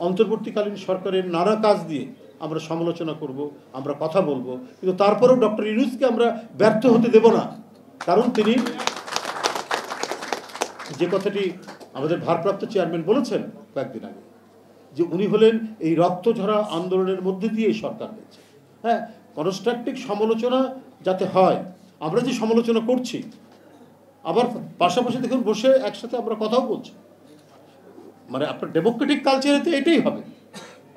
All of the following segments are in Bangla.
অন্তর্বর্তীকালীন সরকারের নানা কাজ দিয়ে আমরা সমালোচনা করব, আমরা কথা বলবো, কিন্তু তারপরেও ডক্টর ইউনূসকে আমরা ব্যর্থ হতে দেব না। কারণ তিনি যে কথাটি আমাদের ভারপ্রাপ্ত চেয়ারম্যান বলেছেন কয়েকদিন আগে, যে উনি হলেন এই রক্তঝরা আন্দোলনের মধ্যে দিয়ে সরকার হয়েছে। হ্যাঁ, কনস্ট্রাকটিভ সমালোচনা যাতে হয়, আমরা যে সমালোচনা করছি আবার পাশাপাশি দেখুন বসে একসাথে আমরা কথাও বলছি, মানে আপনার ডেমোক্রেটিক কালচারেতে এটাই হবে।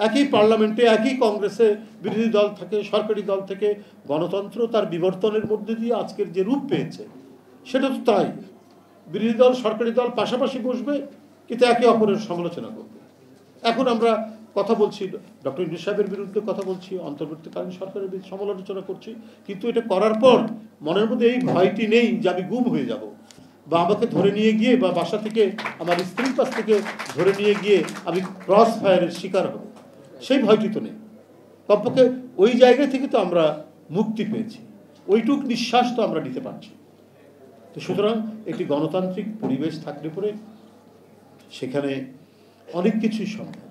একই পার্লামেন্টে, একই কংগ্রেসে বিরোধী দল থেকে সরকারি দল থেকে গণতন্ত্র তার বিবর্তনের মধ্যে দিয়ে আজকের যে রূপ পেয়েছে সেটা তো তাই। বিরোধী দল সরকারি দল পাশাপাশি বসবে, কিন্তু একে অপরের সমালোচনা করবে। এখন আমরা কথা বলছি, ডক্টর ইউনূস সাহেবের বিরুদ্ধে কথা বলছি, অন্তর্বর্তীকালীন সরকারের বিরুদ্ধে সমালোচনা করছি, কিন্তু এটা করার পর মনের মধ্যে এই ভয়টি নেই যে আমি গুম হয়ে যাব, বা আমাকে ধরে নিয়ে গিয়ে বা বাসা থেকে আমার স্ত্রীর কাছ থেকে ধরে নিয়ে গিয়ে আমি ক্রস ফায়ারের শিকার হব, সেই ভয়টি তো নেই। কমপক্ষে ওই জায়গা থেকে তো আমরা মুক্তি পেয়েছি, ওইটুক নিঃশ্বাস তো আমরা নিতে পারছি। তো সুতরাং একটি গণতান্ত্রিক পরিবেশ থাকলে পরে সেখানে অনেক কিছুই সম্ভব।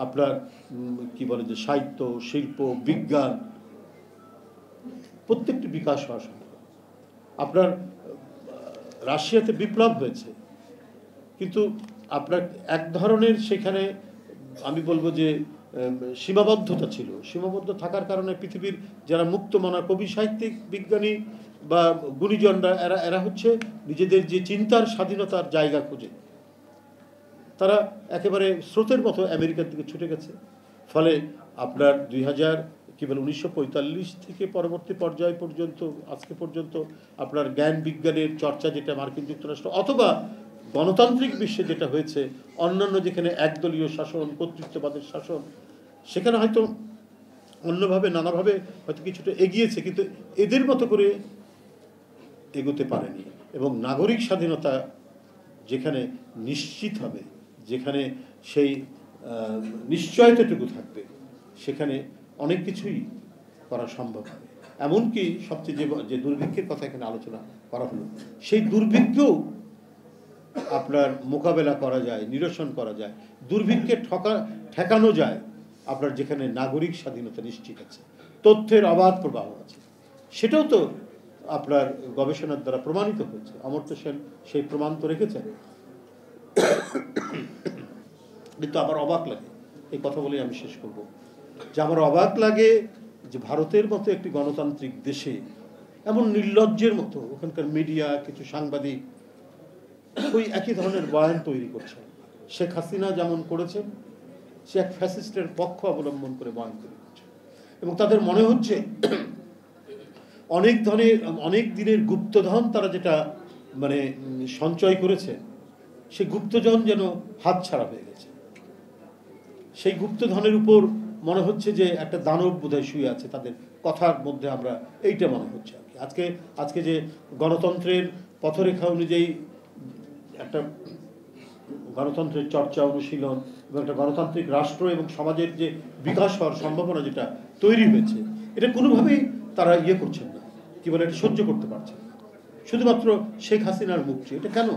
আপনার কি বলে যে সাহিত্য, শিল্প, বিজ্ঞান প্রত্যেকটি বিকাশ হওয়া সম্ভব। আপনার রাশিয়াতে বিপ্লব হয়েছে, কিন্তু আপনার এক ধরনের সেখানে আমি বলবো যে সীমাবদ্ধতা ছিল। সীমাবদ্ধ থাকার কারণে পৃথিবীর যারা মুক্তমনা কবি, সাহিত্যিক, বিজ্ঞানী বা গুণীজনরা এরা হচ্ছে নিজেদের যে চিন্তার স্বাধীনতার জায়গা খুঁজে তারা একেবারে স্রোতের মতো আমেরিকার দিকে ছুটে গেছে। ফলে আপনার 1945 থেকে পরবর্তী পর্যায় পর্যন্ত আজকে পর্যন্ত আপনার জ্ঞান বিজ্ঞানের চর্চা যেটা মার্কিন যুক্তরাষ্ট্র অথবা গণতান্ত্রিক বিশ্বে যেটা হয়েছে, অন্যান্য যেখানে একদলীয় শাসন, কর্তৃত্ববাদের শাসন, সেখানে হয়তো অন্যভাবে নানাভাবে হয়তো কিছুটা এগিয়েছে, কিন্তু এদের মতো করে এগোতে পারেনি। এবং নাগরিক স্বাধীনতা যেখানে নিশ্চিত হবে, যেখানে সেই নিশ্চয়তাটুকু থাকবে, সেখানে অনেক কিছুই করা সম্ভব হবে। এমনকি সবচেয়ে যে দুর্ভিক্ষের কথা এখানে আলোচনা করা হলো, সেই দুর্ভিক্ষও আপনার মোকাবেলা করা যায়, নিরসন করা যায়, দুর্ভিক্ষে ঠেকানো যায় আপনার যেখানে নাগরিক স্বাধীনতা নিশ্চিত আছে, তথ্যের অবাধ প্রবাহ আছে। সেটাও তো আপনার গবেষণার দ্বারা প্রমাণিত হয়েছে। অমর্ত্য সেন সেই প্রমাণ তো রেখেছেন। কিন্তু আমার অবাক লাগে, এই কথা বলেই আমি শেষ করব, যে আমার অবাক লাগে যে ভারতের মতো একটি গণতান্ত্রিক দেশে এমন নির্লজ্জের মতো ওখানকার মিডিয়া, কিছু সাংবাদিক ওই একই ধরনের বয়ান তৈরি করছে। শেখ হাসিনা যেমন করেছেন, সে এক ফ্যাসিস্টের পক্ষ অবলম্বন করে বয়ান তৈরি করছে, এবং তাদের মনে হচ্ছে অনেক দিনের গুপ্তধন তারা যেটা মানে সঞ্চয় করেছে, সেই গুপ্তধন যেন হাতছাড়া হয়ে গেছে। সেই গুপ্তধনের উপর মনে হচ্ছে যে একটা দানব বোধহয় শুয়ে আছে তাদের কথার মধ্যে, আমরা এইটা মনে হচ্ছে আর কি। আজকে যে গণতন্ত্রের পথরেখা অনুযায়ী একটা গণতন্ত্রের চর্চা, অনুশীলন এবং একটা গণতান্ত্রিক রাষ্ট্র এবং সমাজের যে বিকাশ হওয়ার সম্ভাবনা যেটা তৈরি হয়েছে, এটা কোনোভাবেই তারা করছেন না, কি বলে, এটা সহ্য করতে পারছেন না। শুধুমাত্র শেখ হাসিনার মুক্তি, এটা কেন?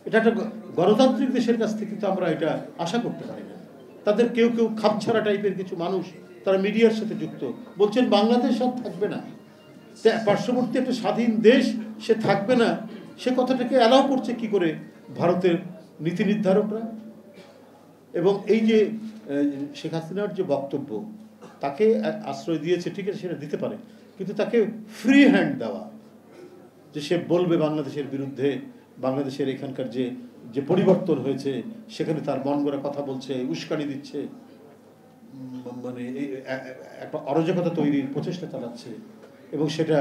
এটা একটা গণতান্ত্রিক দেশের কাছ থেকে তো আমরা এটা আশা করতে পারি না। তাদের কেউ খাপছাড়া টাইপের কিছু মানুষ তারা মিডিয়ার সাথে যুক্ত, বলছেন বাংলাদেশ আর থাকবে না, পার্শ্ববর্তী একটা স্বাধীন দেশ সে থাকবে না। সে কথাটাকে অ্যালাউ করছে কি করে ভারতের নীতি নির্ধারকরা? এবং এই যে শেখ হাসিনার যে বক্তব্য, তাকে আশ্রয় দিয়েছে, ঠিক আছে, সেটা দিতে পারে, কিন্তু তাকে ফ্রি হ্যান্ড দেওয়া, যে সে বলবে বাংলাদেশের বিরুদ্ধে, বাংলাদেশের এখানকার যে পরিবর্তন হয়েছে সেখানে তার মন গড়া কথা বলছে, উস্কানি দিচ্ছে, মানে একটা অরাজকতা তৈরির প্রচেষ্টা চালাচ্ছে, এবং সেটা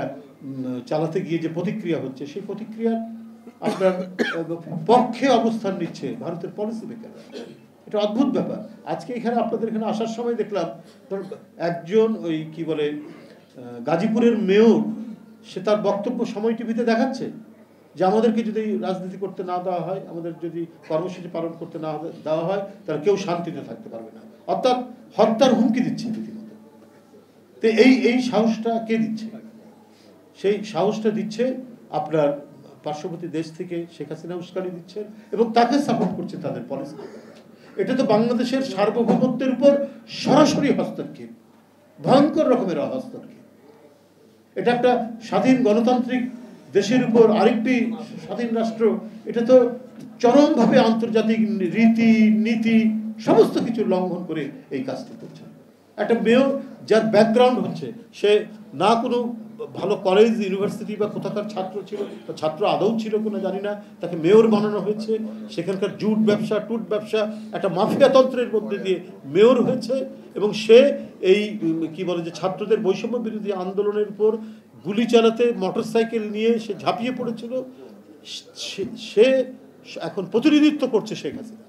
চালাতে গিয়ে যে প্রতিক্রিয়া হচ্ছে, সেই প্রতিক্রিয়ার আপনার পক্ষে অবস্থান নিচ্ছে ভারতের পলিসি মেকাররা। এটা অদ্ভুত ব্যাপার। আজকে এখানে আপনাদের এখানে আসার সময় দেখলাম একজন ওই কি বলে গাজীপুরের মেয়র, সে তার বক্তব্য সময় টিভিতে দেখাচ্ছে যে আমাদেরকে যদি রাজনীতি করতে না দেওয়া হয়, আমাদের যদি কর্মসূচি পালন করতে না দেওয়া হয়, তাহলে কেউ শান্তিতে থাকতে পারবে না, অর্থাৎ হত্যার হুমকি দিচ্ছে রীতিমতো। তো এই সাহসটা কে দিচ্ছে? সেই সাহসটা দিচ্ছে আপনার পার্শ্ববর্তী দেশ থেকে শেখ হাসিনা উস্কানি দিচ্ছেন এবং তাকে সাপোর্ট করছে তাদের পলিসি। এটা তো বাংলাদেশের সার্বভৌমত্বের উপর সরাসরি হস্তক্ষেপ, ভয়ঙ্কর রকমের হস্তক্ষেপ। এটা একটা স্বাধীন গণতান্ত্রিক দেশের উপর আরেকটি স্বাধীন রাষ্ট্র, এটা তো চরমভাবে আন্তর্জাতিক রীতি নীতি সমস্ত কিছু লঙ্ঘন করে এই কাজটি করছে। একটা মেয়র যার ব্যাকগ্রাউন্ড হচ্ছে সে না কোনো ভালো কলেজ ইউনিভার্সিটি বা কোথাকার ছাত্র ছিল, ছাত্র আদৌ ছিল কোনো জানি না, তাকে মেয়র বানানো হয়েছে, সেখানকার জুট ব্যবসা টুট ব্যবসা একটা মাফিয়াতন্ত্রের মধ্যে দিয়ে মেয়র হয়েছে, এবং সে এই কি বলে যে ছাত্রদের বৈষম্য বিরোধী আন্দোলনের উপর গুলি চালাতে মোটরসাইকেল নিয়ে সে ঝাঁপিয়ে পড়েছিল। সে এখন প্রতিনিধিত্ব করছে শেখ হাসিনা,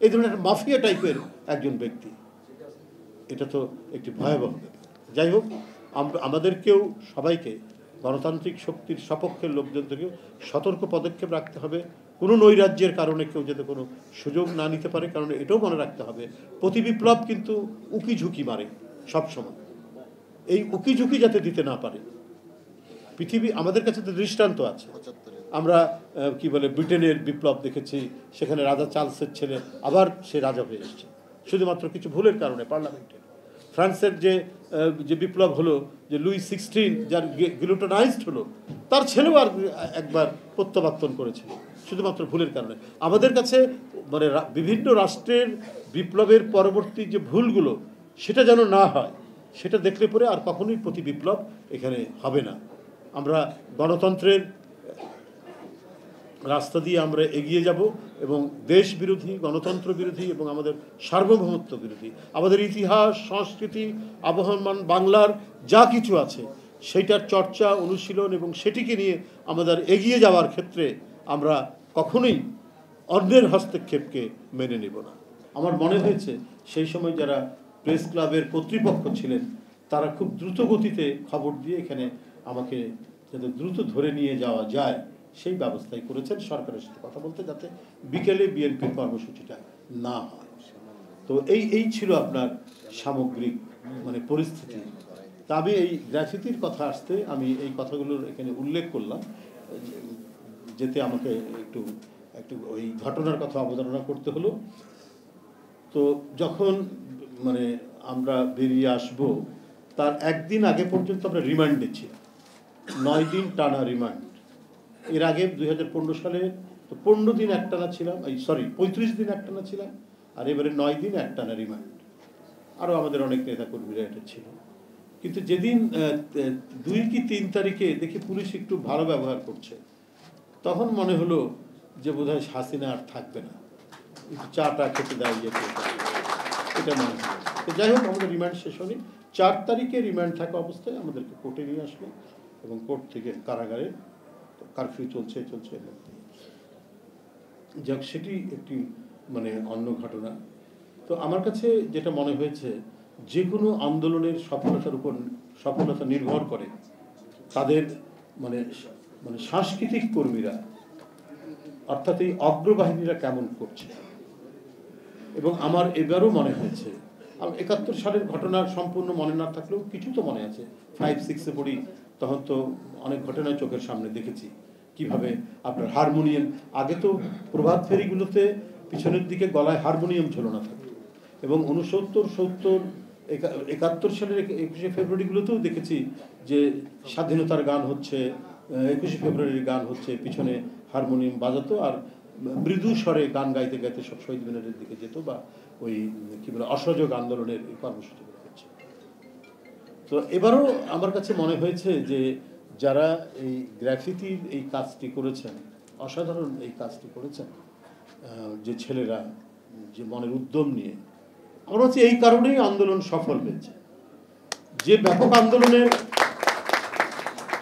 এই ধরনের একটা মাফিয়া টাইপের একজন ব্যক্তি। এটা তো একটি ভয়াবহ ব্যাপার। যাই হোক, আমাদেরকেও সবাইকে গণতান্ত্রিক শক্তির সপক্ষের লোকজন থেকে সতর্ক পদক্ষেপ রাখতে হবে। কোনো নৈরাজ্যের কারণে কেউ যাতে কোনো সুযোগ না নিতে পারে, কারণ এটাও মনে রাখতে হবে প্রতি বিপ্লব কিন্তু উকি ঝুঁকি মারে সবসময়। এই উকি ঝুঁকি যাতে দিতে না পারে। পৃথিবী আমাদের কাছে তো দৃষ্টান্ত আছে। আমরা কি বলে ব্রিটেনের বিপ্লব দেখেছি, সেখানে রাজা চার্লসের ছেলে আবার সে রাজা হয়ে এসেছে শুধুমাত্র কিছু ভুলের কারণে পার্লামেন্টে। ফ্রান্সের যে বিপ্লব হলো, যে লুই 16 যার গিলোটনাইজড হলো, তার ছেলেও আর একবার প্রত্যাবর্তন করেছিল শুধুমাত্র ভুলের কারণে। আমাদের কাছে মানে বিভিন্ন রাষ্ট্রের বিপ্লবের পরবর্তী যে ভুলগুলো সেটা যেন না হয়, সেটা দেখলে পরে আর কখনোই প্রতি বিপ্লব এখানে হবে না। আমরা গণতন্ত্রের রাস্তা দিয়ে আমরা এগিয়ে যাব এবং দেশ বিরোধী, গণতন্ত্র বিরোধী এবং আমাদের সার্বভৌমত্ব বিরোধী, আমাদের ইতিহাস সংস্কৃতি আবহমান বাংলার যা কিছু আছে সেইটার চর্চা অনুশীলন এবং সেটিকে নিয়ে আমাদের এগিয়ে যাওয়ার ক্ষেত্রে আমরা কখনোই অন্যের হস্তক্ষেপকে মেনে নেব না। আমার মনে হয়েছে সেই সময় যারা প্রেস ক্লাবের কর্তৃপক্ষ ছিলেন তারা খুব দ্রুত গতিতে খবর দিয়ে এখানে আমাকে যাতে দ্রুত ধরে নিয়ে যাওয়া যায় সেই ব্যবস্থাই করেছেন সরকারের সাথে কথা বলতে, যাতে বিকেলে বিএনপির কর্মসূচিটা না হয়। তো এই ছিল আপনার সামগ্রিক মানে পরিস্থিতি। তা আমি এই গ্র্যাফিতির কথা আসতে আমি এই কথাগুলোর এখানে উল্লেখ করলাম, যেতে আমাকে একটু ওই ঘটনার কথা অবতারণা করতে হলো। তো যখন মানে আমরা বেরিয়ে আসব তার একদিন আগে পর্যন্ত আমরা রিমান্ডে ছিলাম, 9 দিন টানা রিমান্ড। এর আগে 2015 সালে তো 15 দিন একটানা ছিলাম, 35 দিন একটানা ছিলাম, আর এবারে 9 দিন একটানা রিমান্ড। আরও আমাদের অনেক নেতাকর্মীরা এটা ছিল। কিন্তু যেদিন 2 কি 3 তারিখে দেখি পুলিশ একটু ভালো ব্যবহার করছে, তখন মনে হলো যে বোধহয় হাসিনা আর থাকবে না, একটু চাটা খেতে দেয় এটা মনে হলো। তো যাই হোক, আমাদের রিমান্ড শেষ হয়নি। 4 তারিখে রিমান্ড থাকা অবস্থায় আমাদেরকে কোর্টে নিয়ে আসলো এবং কোর্ট থেকে কারাগারে, কারফিউ চলছে যাক, সেটি একটি মানে অন্য ঘটনা। তো আমার কাছে যেটা মনে হয়েছে, যে কোনো আন্দোলনের সফলতার উপর সফলতা নির্ভর করে তাদের মানে সাংস্কৃতিক কর্মীরা, অর্থাৎ এই অগ্রবাহিনীরা কেমন করছে। এবং আমার এবারও মনে হয়েছে, 71 সালের ঘটনার সম্পূর্ণ মনে না থাকলেও কিছু তো মনে আছে। 5-6-এ পড়ি, তখন তো অনেক ঘটনায় চোখের সামনে দেখেছি কিভাবে আপনার হারমোনিয়াম, আগে তো প্রভাত ফেরিগুলোতে পিছনের দিকে গলায় হারমোনিয়াম ঝোলানো থাকে, এবং 69, 70, 71 সালের 21শে ফেব্রুয়ারিগুলোতেও দেখেছি যে স্বাধীনতার গান হচ্ছে, 21শে ফেব্রুয়ারির গান হচ্ছে, পিছনে হারমোনিয়াম বাজাতো আর মৃদু স্বরে গান গাইতে গাইতে সব শহীদ মিনারের দিকে যেত, বা ওই কি বলে অসহযোগ আন্দোলনের কর্মসূচিগুলো হচ্ছে। তো এবারও আমার কাছে মনে হয়েছে যে যারা এই গ্রাফিতির এই কাজটি করেছেন, অসাধারণ এই কাজটি করেছেন যে ছেলেরা, যে মনের উদ্যম নিয়ে, আমার হচ্ছে এই কারণেই আন্দোলন সফল হয়েছে। যে ব্যাপক আন্দোলনের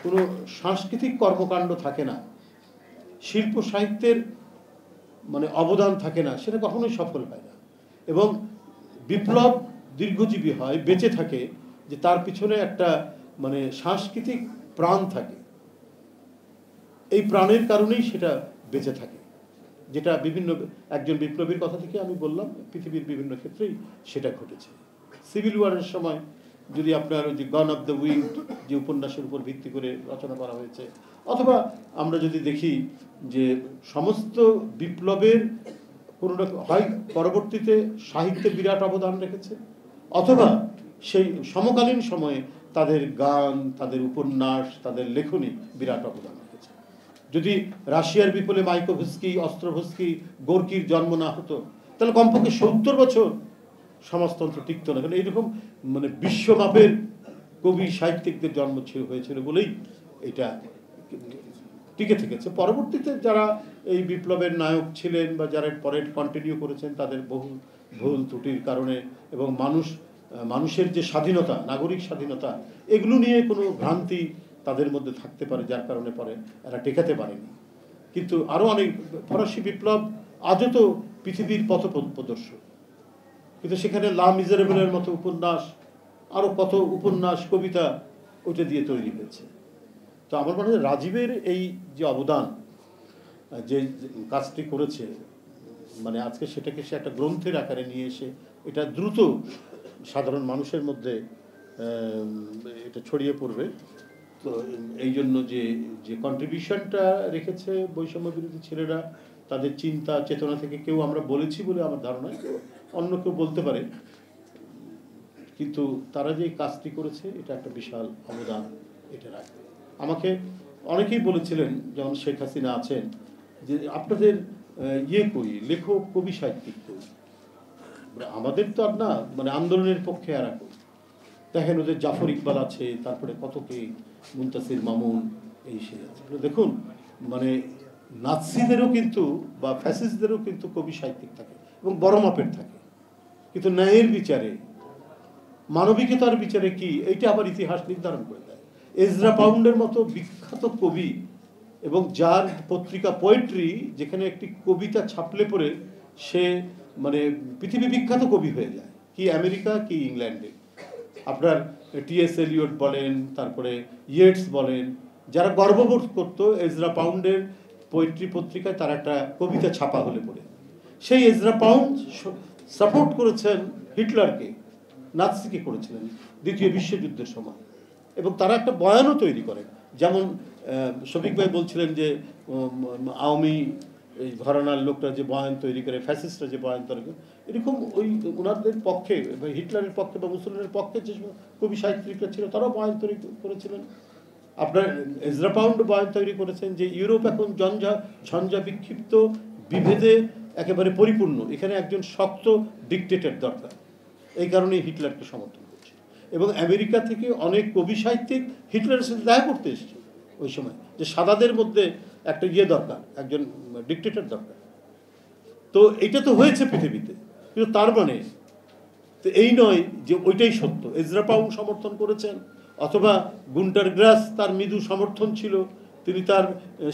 কোনো সাংস্কৃতিক কর্মকাণ্ড থাকে না, শিল্প সাহিত্যের মানে অবদান থাকে না, সেটা কখনোই সফল হয় না। এবং বিপ্লব দীর্ঘজীবী হয়, বেঁচে থাকে যে তার পিছনে একটা মানে সাংস্কৃতিক প্রাণ থাকে। এই প্রাণের কারণেই সেটা বেঁচে থাকে, যেটা বিভিন্ন একজন বিপ্লবীর কথা থেকে আমি বললাম, পৃথিবীর বিভিন্ন ক্ষেত্রেই সেটা ঘটেছে। সিভিল ওয়ারের সময় যদি আপনার ওই যে গন অফ দ্য উইন্ড যে উপন্যাসের উপর ভিত্তি করে রচনা করা হয়েছে, অথবা আমরা যদি দেখি যে সমস্ত বিপ্লবের কোনোটা হয় পরবর্তীতে সাহিত্যে বিরাট অবদান রেখেছে, অথবা সেই সমকালীন সময়ে তাদের গান, তাদের উপন্যাস, তাদের লেখনী বিরাট অবদান রেখেছে। যদি রাশিয়ার বিপলে মাইকোভস্কি, অস্ত্রোভস্কি, গোর্কির জন্ম না হতো, তাহলে কমপক্ষে 70 বছর সমাজতন্ত্র টিকত না। কারণ এইরকম মানে বিশ্বমাপের কবি সাহিত্যিকদের জন্ম হয়েছিল বলেই এটা টিকে থেকেছে। পরবর্তীতে যারা এই বিপ্লবের নায়ক ছিলেন বা যারা পরে কন্টিনিউ করেছেন, তাদের বহু ভুল ত্রুটির কারণে এবং মানুষের যে স্বাধীনতা, নাগরিক স্বাধীনতা, এগুলো নিয়ে কোনো ভ্রান্তি তাদের মধ্যে থাকতে পারে, যার কারণে পরে এরা টেকাতে পারেনি। কিন্তু আরও অনেক, ফরাসি বিপ্লব আজও তো পৃথিবীর পথ প্রদর্শক, কিন্তু সেখানে লা মিজারেবলের মতো উপন্যাস, আরও কত উপন্যাস, কবিতা ওইটা দিয়ে তৈরি হয়েছে। তো আমার মনে হয় রাজীবের এই যে অবদান, যে কাজটি করেছে, মানে আজকে সেটাকে সে একটা গ্রন্থের আকারে নিয়ে এসে এটা দ্রুত সাধারণ মানুষের মধ্যে এটা ছড়িয়ে পড়বে। তো এই জন্য যে কন্ট্রিবিউশনটা রেখেছে বৈষম্য বিরোধী ছেলেরা, তাদের চিন্তা চেতনা থেকে, কেউ আমরা বলেছি বলে আমার ধারণা, অন্য কেউ বলতে পারে, কিন্তু তারা যে কাজটি করেছে এটা একটা বিশাল অবদান এটা রাখবে। আমাকে অনেকেই বলেছিলেন, যেমন শেখ হাসিনা আছেন, যে আপনাদের কই, লেখক কবি সাহিত্যিক কই? আমাদের তো আর না, মানে আন্দোলনের পক্ষে আর কই? দেখেন ওদের জাফর ইকবাল আছে, তারপরে কত কে, মুনতাসির মামুন, এই সে আছে। দেখুন, মানে নাৎসিদেরও কিন্তু বা ফ্যাসিস্টদেরও কিন্তু কবি সাহিত্যিক থাকে এবং বড় মাপের থাকে, কিন্তু ন্যায়ের বিচারে, মানবিকতার বিচারে কি, এইটা আবার ইতিহাস নির্ধারণ করে দেয়। এজরা পাউন্ডের মতো বিখ্যাত কবি, এবং যার পত্রিকা পোয়েট্রি, যেখানে একটি কবিতা ছাপলে পরে সে মানে পৃথিবী বিখ্যাত কবি হয়ে যায়, কি আমেরিকা কি ইংল্যান্ডে। আপনার টি.এস. এলিয়ট বলেন, তারপরে ইয়েটস বলেন, যারা গর্ববোধ করতো এজরা পাউন্ডের পোয়েট্রি পত্রিকায় তার একটা কবিতা ছাপা হলে পরে, সেই এজরা পাউন্ড সাপোর্ট করেছেন হিটলারকে, নাৎসিকে করেছিলেন দ্বিতীয় বিশ্বযুদ্ধের সময়, এবং তারা একটা বয়ানও তৈরি করেন। যেমন শফিক ভাই বলছিলেন যে আওয়ামী এই ঘরানার লোকরা যে বয়ান তৈরি করে, ফ্যাসিস্টরা যে বয়ান তৈরি করে, এরকম ওই ওনাদের পক্ষে, হিটলারের পক্ষে বা মুসলিমের পক্ষে যে কবি সাহিত্যিকরা ছিল, তারাও বয়ান তৈরি করেছিলেন। আপনার এজরা পাউন্ড বয়ান তৈরি করেছেন যে ইউরোপ এখন ঝঞ্ঝা বিক্ষিপ্ত, বিভেদে একেবারে পরিপূর্ণ, এখানে একজন শক্ত ডিক্টেটর দরকার, এই কারণেই হিটলারকে সমর্থন করছে। এবং আমেরিকা থেকে অনেক কবি সাহিত্যিক হিটলারের সাথে দেখা করতে এসছে ওই সময়, যে সাদাদের মধ্যে একটা দরকার, একজন ডিক্টেটর দরকার। তো এটা তো হয়েছে পৃথিবীতে, কিন্তু তার মানে তো এই নয় যে ওইটাই সত্য। এজরা পাউন্ড সমর্থন করেছেন, অথবা গুন্টার গ্রাস, তার মৃদু সমর্থন ছিল, তিনি তার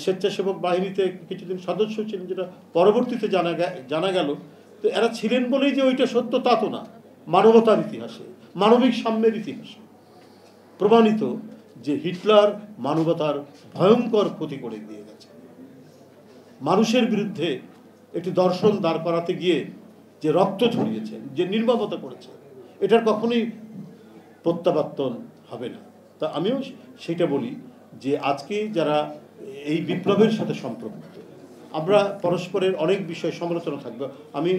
স্বেচ্ছাসেবক বাহিনীতে কিছুদিন সদস্য ছিলেন, যেটা পরবর্তীতে জানা গেল। তো এরা ছিলেন বলেই যে ওইটা সত্য তা তো না। মানবতার ইতিহাসে, মানবিক সাম্যের ইতিহাসে প্রমাণিত যে হিটলার মানবতার ভয়ঙ্কর ক্ষতি করে দিয়ে গেছে। মানুষের বিরুদ্ধে একটি দর্শন দাঁড় করাতে গিয়ে যে রক্ত ঝরিয়েছেন, যে নির্মমতা করেছেন, এটার কখনোই প্রত্যাবর্তন হবে না। তা আমিও সেটা বলি যে আজকে যারা এই বিপ্লবের সাথে সম্পৃক্ত, আমরা পরস্পরের অনেক বিষয়ে সমালোচনা থাকবে। আমি